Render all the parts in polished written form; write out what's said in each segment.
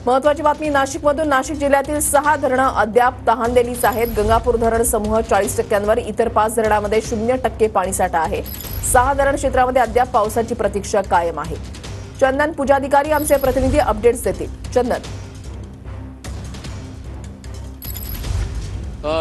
महत्वाची बातमी नाशिकमधून। नाशिक जिल्ह्यातील 6 धरणं अद्याप तहानलेलीच आहेत। गंगापूर धरण समूह 40%, इतर 5 धरणांमध्ये 0% पाणीसाठा आहे। 6 धरण क्षेत्रामध्ये अद्याप पावसाची प्रतीक्षा कायम आहे। चंदन पूजाधिकारी आमचे प्रतिनिधी अपडेट्स देतील। चंदन।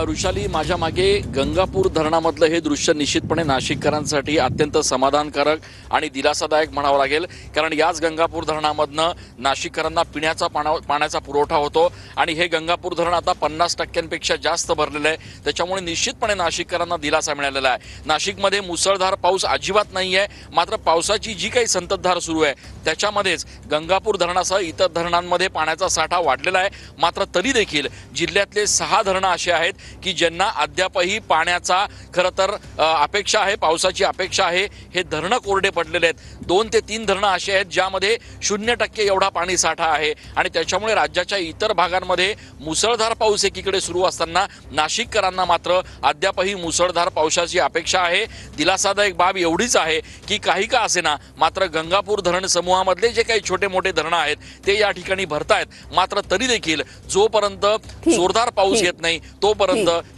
ऋषाली, माझ्या मागे गंगापूर धरणामधलं हे दृश्य निश्चितपणे नाशिककरांसाठी अत्यंत समाधानकारक आणि दिलासादायक म्हणावं लागेल, कारण याच गंगापूर धरणामधनं नाशिककरांना पिण्याचा पाण्याचा पुरवठा होतो आणि हे गंगापूर धरण आता 50%पेक्षा जास्त भरलेलं आहे। त्याच्यामुळे निश्चितपणे नाशिककरांना दिलासा मिळालेला आहे। नाशिकमध्ये मुसळधार पाऊस अजिबात नाहीये, मात्र पावसाची जी काही संततधार सुरू आहे त्याच्यामध्येच गंगापूर धरणासह इतर धरणांमध्ये पाण्याचा साठा वाढलेला आहे। मात्र तरी देखील जिल्ह्यातले 6 धरणं असे आहेत की ज्यांना अद्यापही पाण्याचा खरं तर अपेक्षा आहे, पावसाची अपेक्षा आहे। हे धरणं कोरडे पडलेले आहेत। 2 ते 3 धरणं अशी आहेत ज्यामध्ये 0% एवढा पाणी साठा आहे आणि त्याच्यामुळे राज्याच्या इतर भागांमध्ये मुसळधार पाऊस एकीकडे सुरू असताना नाशिककरांना मात्र अद्यापही मुसळधार पावसाची अपेक्षा आहे। दिलासादायक बाब एवढीच आहे की काही का असेना मात्र गंगापूर धरण समूहामधले जे काही छोटे मोठे धरणं आहेत ते या ठिकाणी भरतायत। मात्र तरी देखील जोपर्यंत जोरदार पाऊस येत नाही तोपर्यंत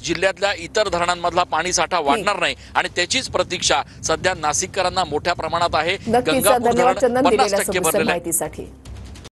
जिल्ह्यातल्या इतर धरणांमधला पाणी साठा वाढणार नाही आणि त्याचीच प्रतीक्षा सध्या नाशिककरांना मोठ्या प्रमाणात आहे। गंगापूर धरण 50% भरलेलं आहे।